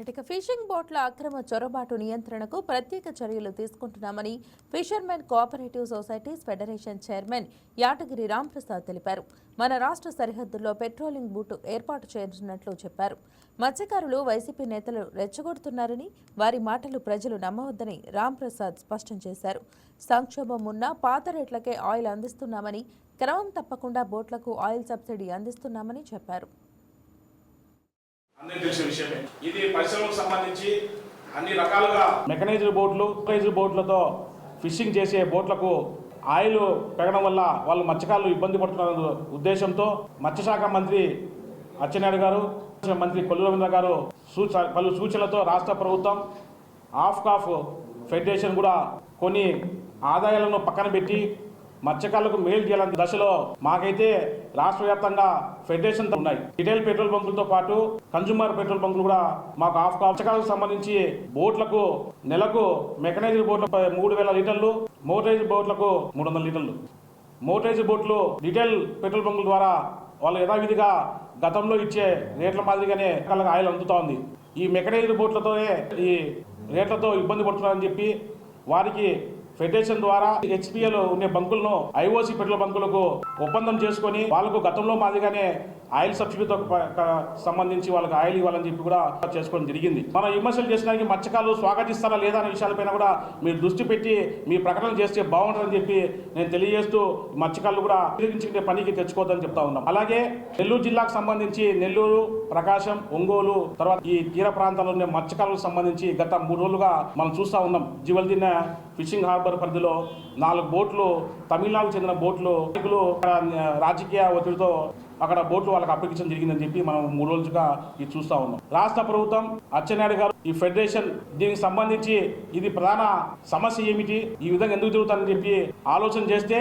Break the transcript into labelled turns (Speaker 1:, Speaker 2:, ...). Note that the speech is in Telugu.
Speaker 1: ఇక ఫిషింగ్ బోట్ల అక్రమ చొరబాటు నియంత్రణకు ప్రత్యేక చర్యలు తీసుకుంటున్నామని fishermen cooperative societies federation chairman Yatagiri Ramprasad తెలిపారు. మన రాష్ట్ర సరిహద్దుల్లో పెట్రోలింగ్ బూటు ఏర్పాటు చేయనున్నట్లు చెప్పారు. మత్స్యకారులు వైసీపీ నేతలు రెచ్చగొడుతున్నారని, వారి మాటలు ప్రజలు నమ్మవద్దని రాంప్రసాద్ స్పష్టం చేశారు. సంక్షోభం ఉన్న పాత రేట్లకే ఆయిల్ అందిస్తున్నామని, క్రమం తప్పకుండా బోట్లకు ఆయిల్ సబ్సిడీ అందిస్తున్నామని చెప్పారు.
Speaker 2: అందరికీ తెలిసిన విషయమే. ఇది పరిశ్రమకు సంబంధించి అన్ని రకాలుగా మెకనైజ్డ్ బోట్లతో ఫిషింగ్ చేసే బోట్లకు ఆయిల్ పెరగడం వల్ల వాళ్ళు మత్స్యకారులు ఇబ్బంది పడుతున్న ఉద్దేశంతో మత్స్యశాఖ మంత్రి అచ్చెన్నాయుడు గారు, మంత్రి కొల్లు రవీంద్ర గారు పలు సూచనలతో రాష్ట్ర ప్రభుత్వం ఆఫ్ ఫెడరేషన్ కూడా కొన్ని ఆదాయాలను పక్కన పెట్టి మత్స్యకారులకు మేలు చేయాలనే దశలో మాకైతే రాష్ట్ర వ్యాప్తంగా ఫెడరేషన్ ఉన్నాయి. రిటైల్ పెట్రోల్ బంకులతో పాటు కన్జ్యూమర్ పెట్రోల్ బంకులు కూడా మాకు మత్స్యకారులకు సంబంధించి బోట్లకు నెలకు మెకనైజ్డ్ బోట్లకు 3000 లీటర్లు, మోటరైజ్డ్ బోట్లకు 300 లీటర్లు. మోటరైజ్డ్ బోట్లు రిటైల్ పెట్రోల్ బంకుల ద్వారా వాళ్ళు యథావిధిగా గతంలో ఇచ్చే రేట్ల మాదిరిగానే ఆయిల్ అందుతూ ఉంది. ఈ మెకనైజ్డ్ బోట్లతోనే ఈ రేట్లతో ఇబ్బంది పడుతున్నారని చెప్పి వారికి ఫెడరేషన్ ద్వారా హెచ్పిఎల్ ఉండే బంకులను ఐఓసి పెట్రోల్ బంకులకు ఒప్పందం చేసుకొని వాళ్ళకు గతంలో మాదిరిగానే ఆయిల్ సబ్సిడీతో సంబంధించి వాళ్ళకి ఆయిల్ ఇవ్వాలని చెప్పి కూడా చేసుకోవడం జరిగింది. మనం విమర్శలు చేసినానికి మత్స్యకారులు స్వాగతిస్తారా లేదా అనే విషయాలపైన కూడా మీరు దృష్టి పెట్టి మీ ప్రకటన చేస్తే బాగుంటుందని చెప్పి నేను తెలియజేస్తూ మత్స్యకారులు కూడా ఉపయోగించుకునే పనికి తెచ్చుకోవద్దని చెప్తా ఉన్నాం. అలాగే నెల్లూరు జిల్లాకు సంబంధించి నెల్లూరు, ప్రకాశం, ఒంగోలు తర్వాత ఈ తీర ప్రాంతాల్లో ఉండే మత్స్యకారులకు సంబంధించి గత 3 రోజులుగా మనం చూస్తూ ఉన్నాం. జీవల్దిన్న ఫిషింగ్ హార్బర్ పరిధిలో 4 బోట్లు, తమిళనాడుకు చెందిన బోట్లు రాజకీయ ఒత్తిడితో అక్కడ బోట్లు వాళ్ళకి అప్పగించడం జరిగిందని చెప్పి మనం 3 రోజులుగా ఇది చూస్తూ ఉన్నాం. రాష్ట్ర ప్రభుత్వం అచ్చెన్నాయుడు గారు ఈ ఫెడరేషన్ దీనికి సంబంధించి ఇది ప్రధాన సమస్య ఏమిటి, ఈ విధంగా ఎందుకు జరుగుతుందని చెప్పి ఆలోచన చేస్తే